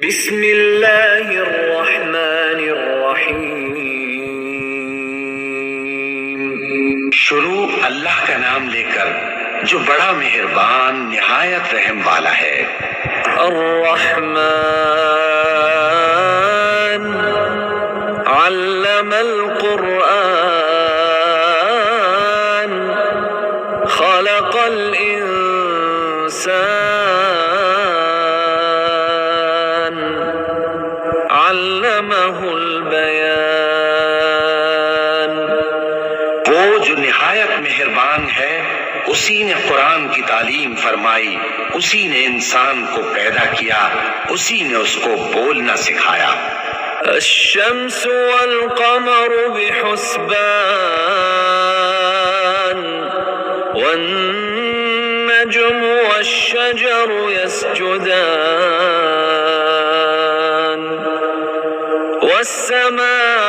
بسم اللہ الرحمن الرحیم۔ شروع اللہ کا نام لے کر جو بڑا مہربان نہایت رحم والا ہے۔ الرحمن علم القرآن خلق الانسان علمہ البیان۔ وہ جو نہایت مہربان ہے، اسی نے قرآن کی تعلیم فرمائی، اسی نے انسان کو پیدا کیا، اسی نے اس کو بولنا سکھایا۔ الشمس والقمر بحسبان والنجم والشجر يسجدان والسماء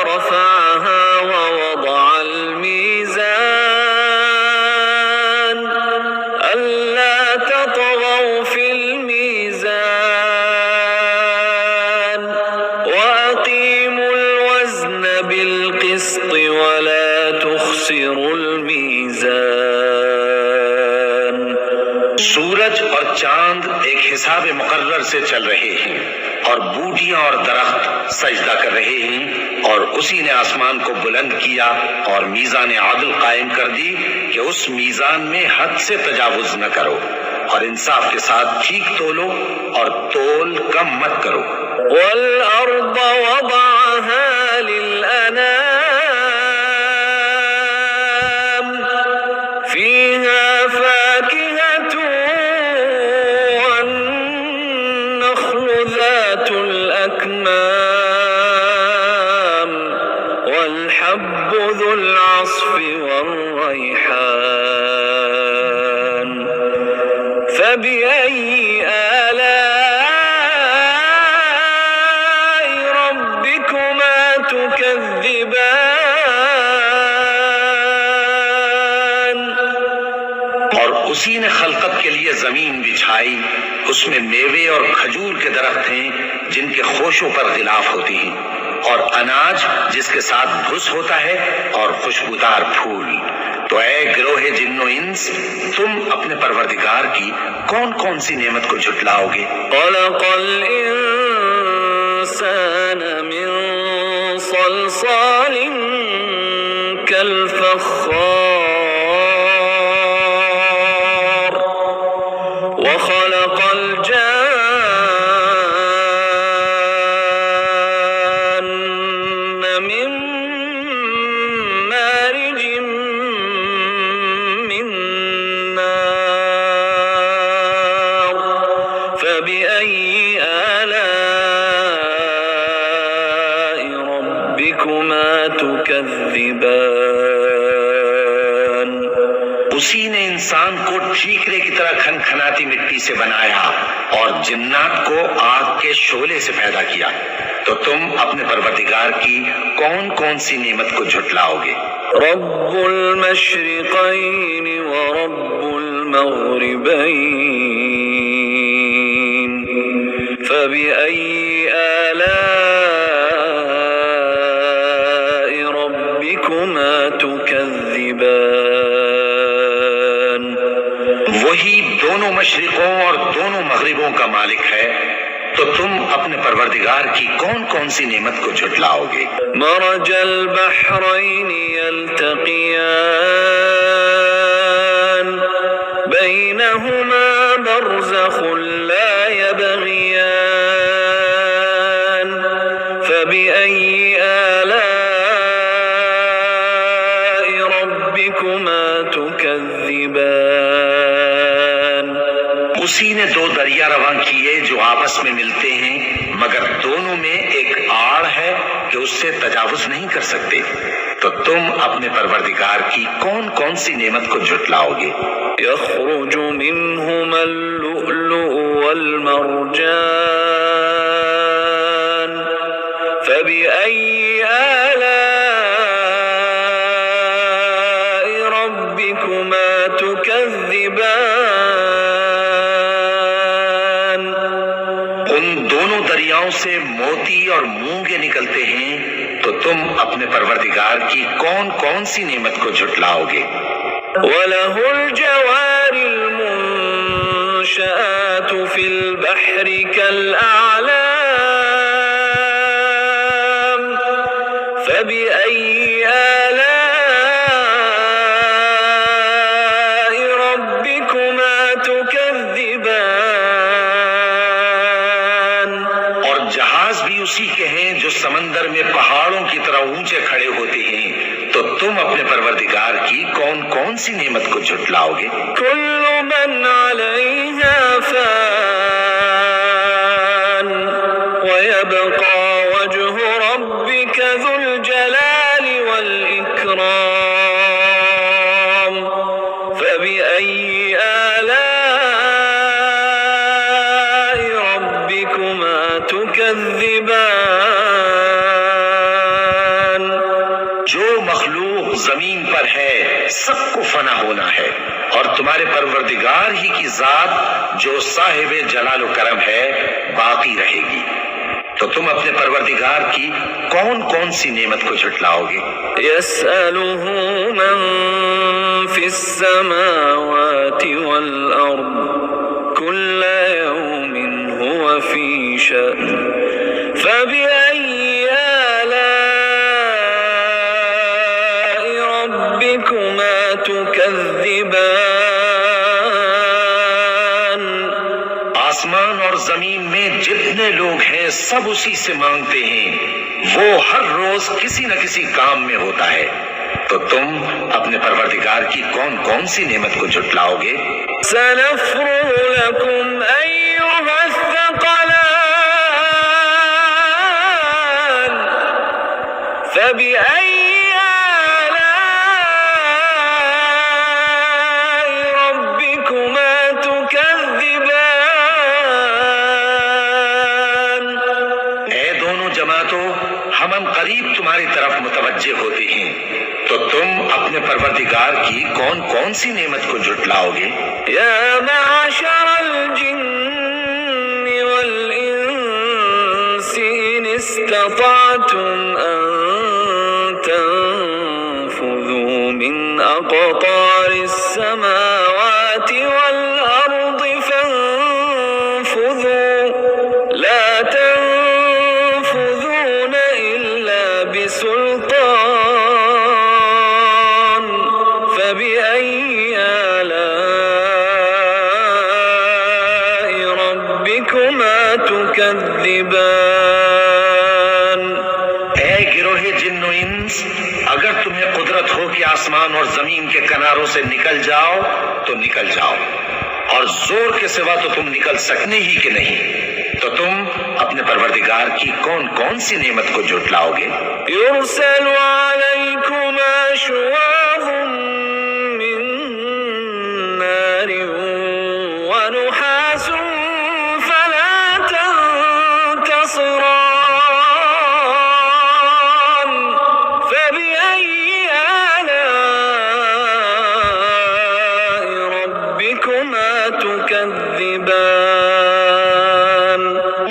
رفعها ووضع الميزان ألا تطغوا في الميزان وأقيموا الوزن بالقسط ولا تخسروا الميزان۔ سورج اور چاند ایک حساب مقرر سے چل رہے ہیں، اور بوٹیاں اور درخت سجدہ کر رہے ہیں، اور اسی نے آسمان کو بلند کیا اور میزان عدل قائم کر دی کہ اس میزان میں حد سے تجاوز نہ کرو، اور انصاف کے ساتھ ٹھیک تولو اور تول کم مت کرو۔ والأرض وضعها للأنام فيها فاكهة والنخل ذات الأكمام والحب ذو العصف والريحان فبأي آلاء ربكما تكذبان۔ اور اسی نے خلقت کے لیے زمین بچھائی، اس میں میوے اور کھجور کے درخت ہیں جن کے خوشوں پر غلاف ہوتی ہیں، اور اناج جس کے ساتھ بھس ہوتا ہے، اور خوشبودار پھول۔ تو اے گروہ جن و انس، تم اپنے پروردگار کی کون کون سی نعمت کو جھٹلاؤ گے؟ خلق الانسان من صلصال كالفخار وخلق الجان من مارج من نار فبأي آلاء ربكما تكذبان۔ اسی نے انسان کو ٹھیکرے کی طرح کھنکھناتی مٹی سے بنایا اور جنات کو آگ کے شعلے سے پیدا کیا، تو تم اپنے پروردگار کی کون کون سی نعمت کو جھٹلاؤ گے؟ رب المشرقین ورب المغربین فبأي آلاء ربكما تكذبان۔ وہی دونوں مشرقوں اور دونوں مغربوں کا مالک ہے، تو تم اپنے پروردگار کی کون کون سی نعمت کو جھٹلاؤ گے؟ مرج البحرین یلتقیان بینہما برزخ لا یبغیان فبأي آلاء ربكما تكذبان۔ اسی نے دو دریا رواں کیے جو آپس میں ملتے ہیں، مگر دونوں میں ایک آڑ ہے کہ اس سے تجاوز نہیں کر سکتے، تو تم اپنے پروردگار کی کون کون سی نعمت کو جھٹلاؤ گے؟ یخرج منہما اللؤلؤ والمرجان فبأي آلاء ربكما تكذبان۔ ان دونوں دریاؤں سے موتی اور مونگے نکلتے ہیں، تو تم اپنے پروردگار کی کون کون سی نعمت کو جھٹلاؤ گے؟ وَلَهُ الْجَوَارِ الْمُنشَآتُ فِي الْبَحْرِ كَالْأَعْلَامِ فَبِأَيِّ آلَاءِ رَبِّكُمَا تُكَذِّبَانِ؟ اور جہاز بھی اسی کے ہیں جو سمندر میں پہاڑوں کی طرح اونچے کھڑے ہوتے ہیں، تو تم اپنے پروردگار کی کون کون سی نعمت کو جھٹلاؤ گے؟ كل من عليها فان ويبقى وجه ربك ذو الجلال والإكرام فبأي آلاء ربكما تكذبان؟ جو مخلوق زمین پر ہے سب کو فنا ہونا ہے، اور تمہارے پروردگار ہی کی ذات جو صاحب جلال و کرم ہے باقی رہے گی، تو تم اپنے پروردگار کی کون کون سی نعمت کو جھٹلاؤ گے؟ يسأله من في السماوات والأرض كل يوم هو في شأن فبأي آلاء ربكما تكذبان؟ آسمان اور زمین میں جتنے لوگ ہیں سب اسی سے مانگتے ہیں، وہ ہر روز کسی نہ کسی کام میں ہوتا ہے، تو تم اپنے پروردگار کی کون کون سی نعمت کو جھٹلاؤ گے؟ سنفرغ لكم أيها الثقلان فبأي آلاء ربكما تكذبان؟ اے دونوں جماعتوں، ہم قریب تمہاری طرف متوجہ ہوتے ہیں، تو تم اپنے پروردگار کی کون کون سی نعمت کو جھٹلاؤ گے؟ يا معشر الجن والإنس إن استطعتم أن تنفذوا من أقطار السماوات والأرض فانفذوا لا تنفذون إلا بسلطان فبأي آلاء ربكما تكذبان؟ اے گروہ جن و انس، اگر تمہیں قدرت ہو کہ آسمان اور زمین کے کناروں سے نکل جاؤ تو نکل جاؤ، اور زور کے سوا تو تم نکل سکنے ہی کہ نہیں، تو تم اپنے پروردگار کی کون کون سی نعمت کو جھٹلاؤ گے؟ يرسل عليكما شواظ من نار ونحاس فلا تنتصران فبأي آلاء ربكما تكذبان؟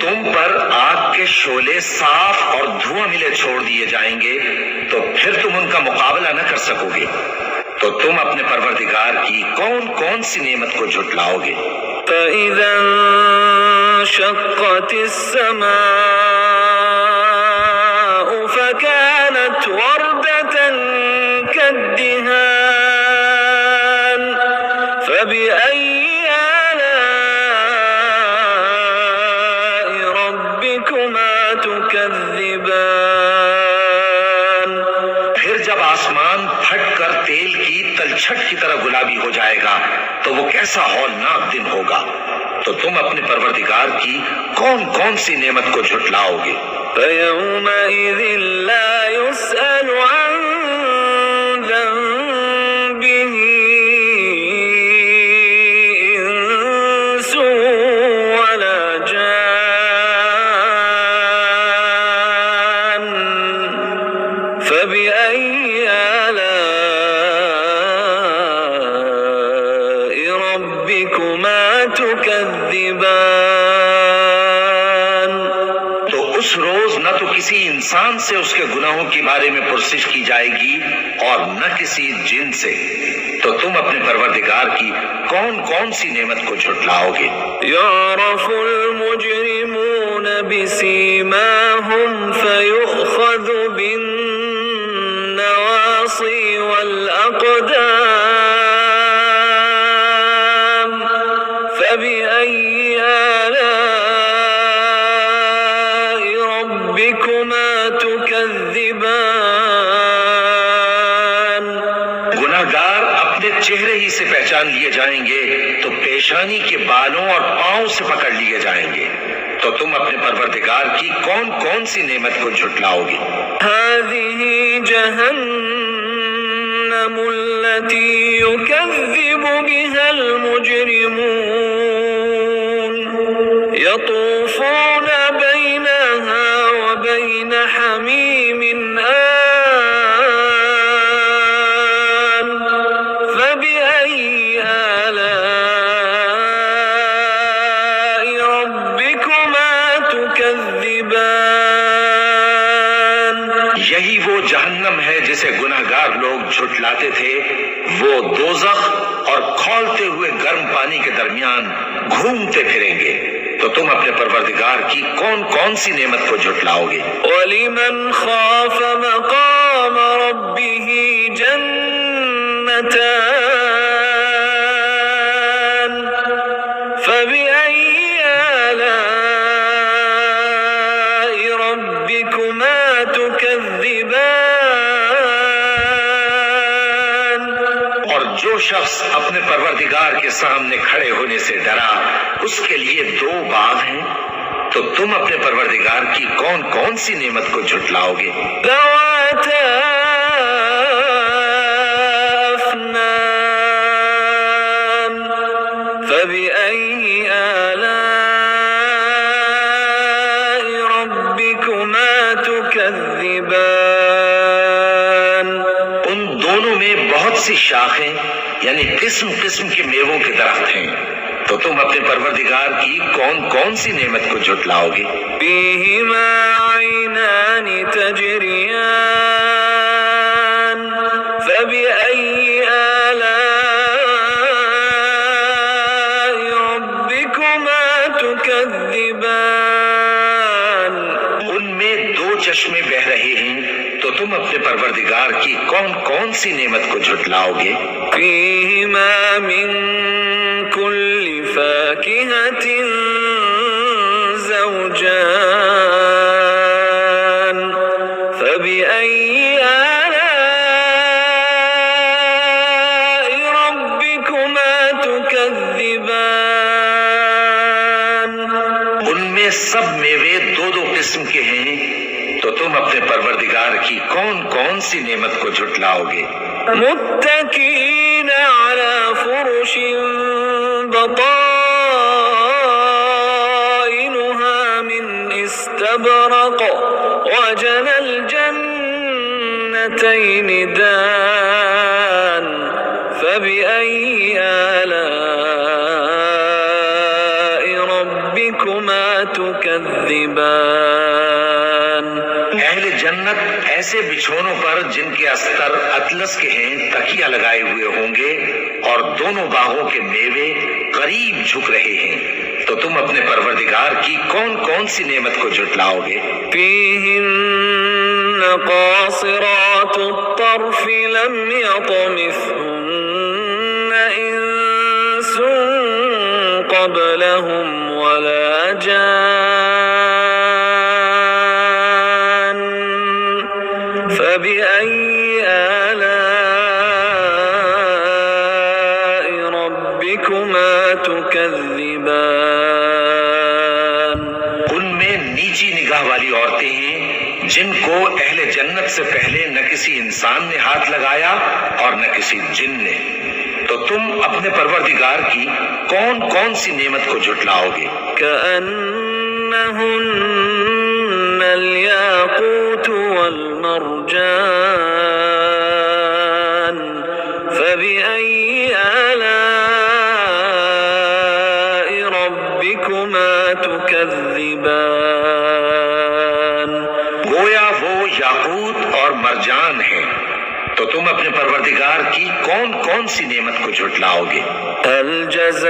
تم پر آگ کے شعلے صاف اور دھواں ملے چھوڑ دیے جائیں گے، تو پھر تم ان کا مقابلہ نہ کر سکو گے، تو تم اپنے پروردگار کی کون کون سی نعمت کو جھٹلاؤ گے؟ فإذا انشقت السماء فكانت وردة كالدهان فبأي آلاء ربكما تكذبان؟ پھر جب آسمان پھٹ کر تیل کی تلچھٹ کی طرح گلابی ہو جائے گا تو وہ کیسا ہولناک دن ہوگا، تو تم اپنے پروردگار کی کون کون سی نعمت کو جھٹلاؤ گے؟ فيومئذ لا يسأل عن ذنبه إنس ولا جان فبأي آلاء ربكما تكذبان؟ تو کسی انسان سے اس کے گناہوں کے بارے میں پرسش کی جائے گی اور نہ کسی جن سے، تو تم اپنے پروردگار کی کون کون سی نعمت کو جھٹلاؤ گے؟ يعرف المجرمون بسيماهم فيؤخذ بالنواصي والأقدام فبأي آلاء ربكما تكذبان؟ گناہگار اپنے چہرے ہی سے پہچان لیے جائیں گے تو پیشانی کے بالوں اور پاؤں سے پکڑ لیے جائیں گے، تو تم اپنے پروردگار کی کون کون سی نعمت کو جھٹلاؤ گے؟ هذه جهنم التي يكذب بها المجرمون يطوفون بينها وبين حميم آن فبأي آلاء ربكما تكذبان؟ یہی وہ جہنم ہے جسے گناہگار لوگ جھٹلاتے تھے، وہ دوزخ اور کھولتے ہوئے گرم پانی کے درمیان گھومتے پھریں گے، تو تم اپنے پروردگار کی کون کون سی نعمت کو جھٹلاؤ گے؟ وَلِمَنْ خَافَ مَقَامَ رَبِّهِ جَنَّتَانِ فَبِأَيِّ آلَاءِ رَبِّكُمَا تُكَذِّبَانِ؟ اور جو شخص اپنے پروردگار کے سامنے کھڑے ہونے سے ڈرا، اس کے لیے 2 باغ ہیں، تو تم اپنے پروردگار کی کون کون سی نعمت کو جھٹلاؤ گے؟ ذواتا أفنان فبأي آلاء ربكما تكذبان؟ ان دونوں میں بہت سی شاخیں یعنی قسم قسم کے میووں کے درخت ہیں، تو تم اپنے پروردگار کی کون کون سی نعمت کو جھٹلاؤ گے؟ فيهما عينان تجريان فبأي آلاء ربكما تكذبان؟ ان میں 2 چشمے بہ رہے ہیں، تو تم اپنے پروردگار کی کون کون سی نعمت کو جھٹلاؤ گے؟ فيهما من كل فاكهة زوجان فبأي آلاء ربكما تكذبان؟ ان میں سب میوے 2 قسم کے ہیں، تو تم اپنے پروردگار کی کون کون سی نعمت کو جھٹلاؤ گے؟ متكئين على فرش بطائنها من استبرق وجنى الجنتين دان فبأي آلاء ربكما تكذبان؟ اہل جنت ایسے بچھونوں پر جن کے استر اطلس کے ہیں تکیہ لگائے ہوئے ہوں گے، اور دونوں باغوں کے میوے قریب جھک رہے ہیں، تو تم اپنے پروردگار کی کون کون سی نعمت کو جھٹلاؤ گے؟ فيهن قاصرات الطرف لم يطمثهن إنس قبلهم ولا جان فبأي آلاء ربكما تكذبان؟ ان میں نیچی نگاہ والی عورتیں ہیں جن کو اہل جنت سے پہلے نہ کسی انسان نے ہاتھ لگایا اور نہ کسی جن نے، تو تم اپنے پروردگار کی کون کون سی نعمت کو جھٹلاؤ گے؟ كأنهن الياقوت والمرجان فبأي آلاء ربكما تكذبان؟ مرجان ہیں، تو تم اپنے پروردگار کی کون کون سی نعمت کو جھٹلاؤ گے؟ هل جزاء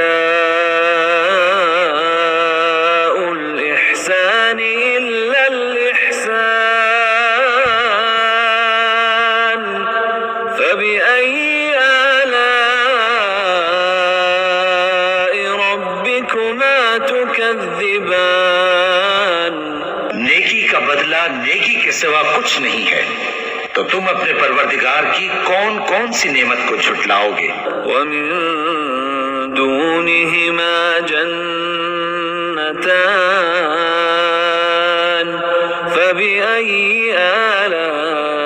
الإحسان إلا الإحسان فبأي آلاء ربكما تكذبان؟ نیکی کا بدلہ نیکی کے سوا کچھ نہیں ہے، تو تم اپنے پروردگار کی کون کون سی نعمت کو جھٹلاؤ گے؟ ومن دونهما جنتان فبأي آلاء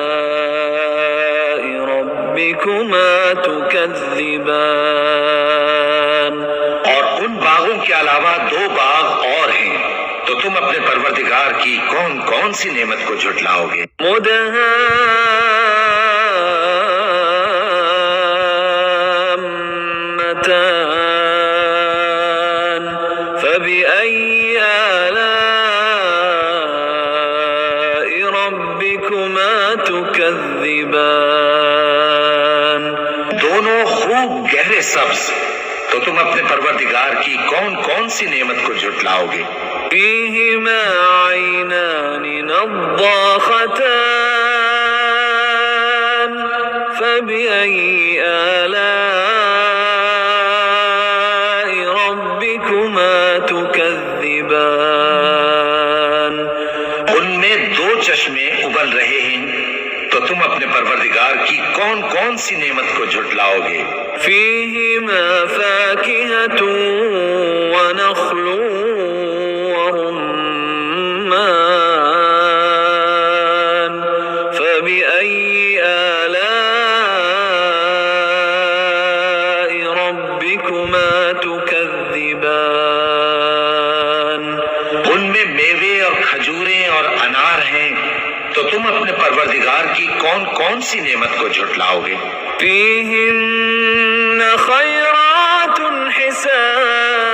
ربكما تكذبان؟ اور ان باغوں کے علاوہ دو باغ اور ہیں، تو تم اپنے پروردگار کی کون کون سی نعمت کو جھٹلاؤ گے؟ مدهامتان فبأي آلاء ربكما تكذبان؟ دونوں خوب گہرے سبز، تو تم اپنے پروردگار کی کون کون سی نعمت کو جھٹلاؤ گے؟ فيهما عينان نضاختان فبأي آلاء ربكما تكذبان؟ ان میں دو چشمے ابل رہے ہیں، تو تم اپنے پروردگار کی کون کون سی نعمت کو جھٹلاؤ گے؟ فيهما فاكهة ونخل ورمان فبأي آلاء ربكما تكذبان؟ ان میں میوے اور کھجوریں اور انار ہیں، تو تم اپنے پروردگار کی کون کون سی نعمت کو جھٹلاؤ گے؟ فيهن خيرات حسان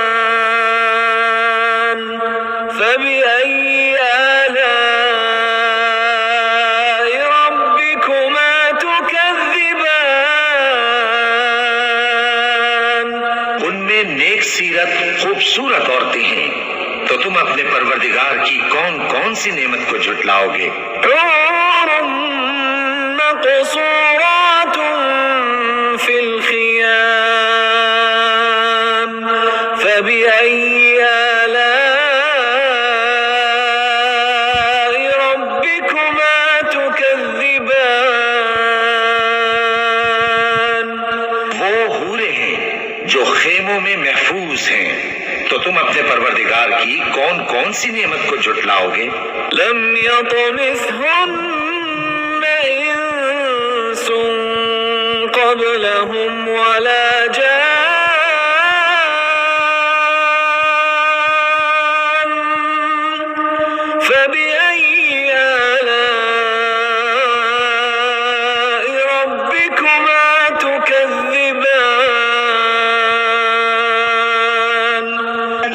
فبأي آلاء ربكما تكذبان؟ ان میں نیک سیرت خوبصورت عورتیں ہیں، تو تم اپنے پروردگار کی کون کون سی نعمت کو جھٹلاؤ گے؟ حور مقصورات في الخيام فبأي آلاء ربكما تكذبان؟ وہ حوریں ہیں جو خیموں میں محفوظ ہیں، تو تم اپنے پروردگار کی کون کون سی نعمت کو جھٹلاؤ گے؟ لم يطمثهن إنس قبلهم ولا جان فبأي آلاء ربكما تكذبان؟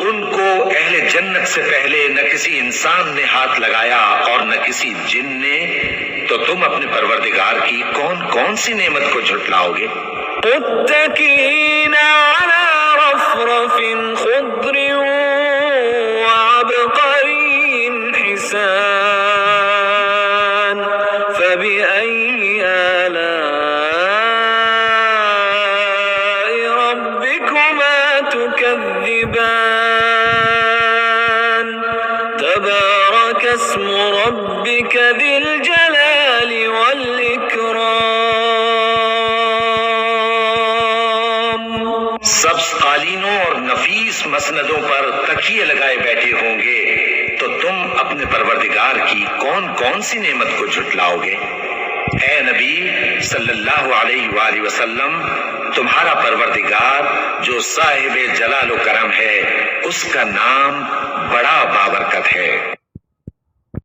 ان کو اہل جنت سے پہلے نہ کسی انسان نے ہاتھ لگایا اور نہ کسی جن نے، تو تم اپنے پروردگار کی کون کون سی نعمت کو جھٹلاؤ گے؟ متكئين على رفرف خضر وعبقري حسان فبأي آلاء ربكما تكذبان؟ تبارك اسم ربك ذي الجلال والإكرام؟ سبز قالینوں اور نفیس مسندوں پر تکیے لگائے بیٹھے ہوں گے، تو تم اپنے پروردگار کی کون کون سی نعمت کو جھٹلاؤ گے؟ اے نبی صلی اللہ علیہ وآلہ وسلم، تمہارا پروردگار جو صاحب جلال و کرم ہے، اس کا نام بڑا بابرکت ہے۔